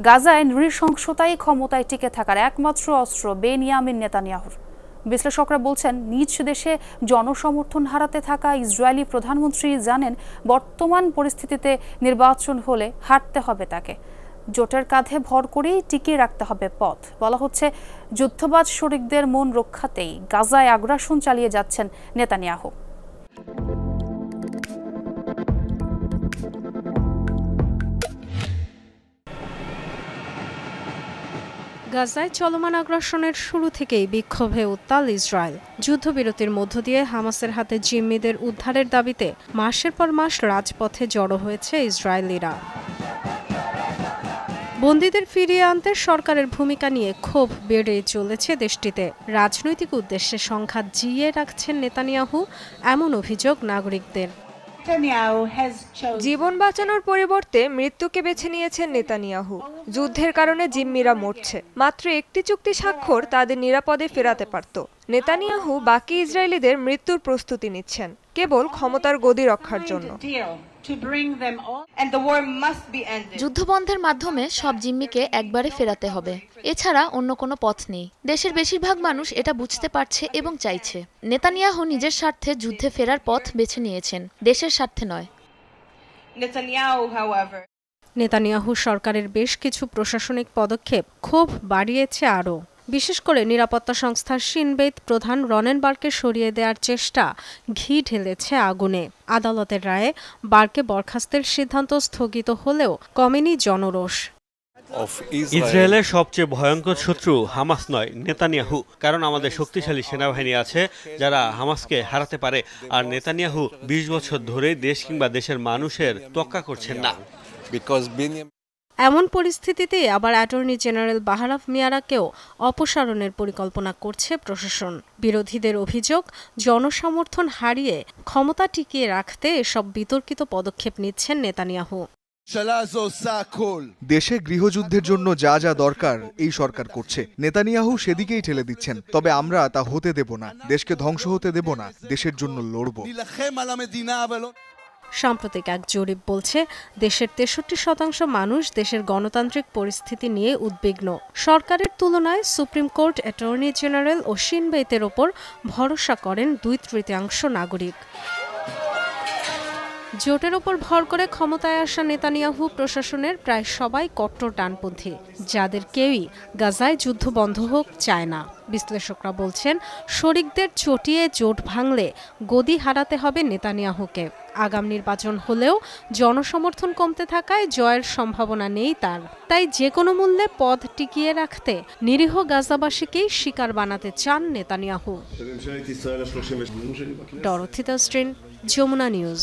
গাজায় নৃশংসতাই ক্ষমতায় টিকে থাকার একমাত্র অস্ত্র বেনিয়ামিন নেতানিয়াহুর। বিশ্লেষকরা বলছেন, নিজ দেশে জনসমর্থন হারাতে থাকা ইসরায়েলি প্রধানমন্ত্রী জানেন বর্তমান পরিস্থিতিতে নির্বাচন হলে হারতে হবে তাকে। জোটের কাঁধে ভর করেই টিকিয়ে রাখতে হবে পথ। বলা হচ্ছে, যুদ্ধবাজ শরিকদের মন রক্ষাতেই গাজায় আগ্রাসন চালিয়ে যাচ্ছেন নেতানিয়াহু। গাজায় চলমান আগ্রাসনের শুরু থেকেই বিক্ষোভে উত্তাল ইসরায়েল। যুদ্ধবিরতির মধ্য দিয়ে হামাসের হাতে জিম্মিদের উদ্ধারের দাবিতে মাসের পর মাস রাজপথে জড়ো হয়েছে ইসরায়েলিরা। বন্দীদের ফিরিয়ে আনতে সরকারের ভূমিকা নিয়ে ক্ষোভ বেড়েই চলেছে দেশটিতে। রাজনৈতিক উদ্দেশ্যে সংঘাত জিইয়ে রাখছেন নেতানিয়াহু, এমন অভিযোগ নাগরিকদের। জীবন বাঁচানোর পরিবর্তে মৃত্যুকে বেছে নিয়েছেন নেতানিয়াহু। যুদ্ধের কারণে জিম্মিরা মরছে। মাত্র একটি চুক্তি স্বাক্ষর তাদের নিরাপদে ফেরাতে পারত। নেতানিয়াহু বাকি ইসরায়েলিদের মৃত্যুর প্রস্তুতি নিচ্ছেন কেবল ক্ষমতার গদি রক্ষার জন্য। যুদ্ধবন্ধের মাধ্যমে সব জিম্মিকে একবারে ফেরাতে হবে, এছাড়া অন্য কোনো পথ নেই। দেশের বেশিরভাগ মানুষ এটা বুঝতে পারছে এবং চাইছে। নেতানিয়াহু নিজের স্বার্থে যুদ্ধে ফেরার পথ বেছে নিয়েছেন, দেশের স্বার্থে নয়। নেতানিয়াহু সরকারের বেশ কিছু প্রশাসনিক পদক্ষেপ ক্ষোভ বাড়িয়েছে আরও। বিশেষ করে নিরাপত্তা সংস্থা শিন বেত প্রধান রনেন বারকে সরিয়ে দেওয়ার চেষ্টা ঘি ঢেলেছে আগুনে। আদালতের রায়ে বারকে বরখাস্তের সিদ্ধান্ত স্থগিত হলেও কমেনি জনরোষ। ইসরায়েলের সবচেয়ে ভয়ঙ্কর শত্রু হামাস নয়, নেতানিয়াহু। কারণ আমাদের শক্তিশালী সেনাবাহিনী আছে যারা হামাসকে হারাতে পারে, আর নেতানিয়াহু ২০ বছর ধরে দেশ কিংবা দেশের মানুষের তোয়াক্কা করছেন না। এমন পরিস্থিতিতে আবার অ্যাটর্নি জেনারেল বাহারাফ মিয়ারাকেও অপসারণের পরিকল্পনা করছে প্রশাসন। বিরোধীদের অভিযোগ, জনসমর্থন হারিয়ে ক্ষমতা টিকিয়ে রাখতে এসব বিতর্কিত পদক্ষেপ নিচ্ছেন নেতানিয়াহু। দেশে গৃহযুদ্ধের জন্য যা যা দরকার এই সরকার করছে, নেতানিয়াহু সেদিকেই ঠেলে দিচ্ছেন। তবে আমরা তা হতে দেব না, দেশকে ধ্বংস হতে দেব না, দেশের জন্য লড়ব। সাম্প্রতিক এক জরিপ বলছে, দেশের ৬৩% মানুষ দেশের গণতান্ত্রিক পরিস্থিতি নিয়ে উদ্বিগ্ন। সরকারের তুলনায় সুপ্রিম কোর্ট, অ্যাটর্নি জেনারেল ও শিন বেতের ওপর ভরসা করেন ২/৩ নাগরিক। জোটের ওপর ভর করে ক্ষমতায় আসা নেতানিয়াহু প্রশাসনের প্রায় সবাই কট্টর ডানপন্থী, যাদের কেউই গাজায় যুদ্ধ বন্ধ হোক চায় না। বিশ্লেষকরা বলছেন, শরিকদের চটিয়ে জোট ভাঙলে গদি হারাতে হবে নেতানিয়াহুকে। আগাম নির্বাচন হলেও জনসমর্থন কমতে থাকায় জয়ের সম্ভাবনা নেই তার। তাই যে কোনো মূল্যে পদ টিকিয়ে রাখতে নিরীহ গাজাবাসীকেই শিকার বানাতে চান নেতানিয়াহু। ডরথি তাস্ট্রিন, যমুনা নিউজ।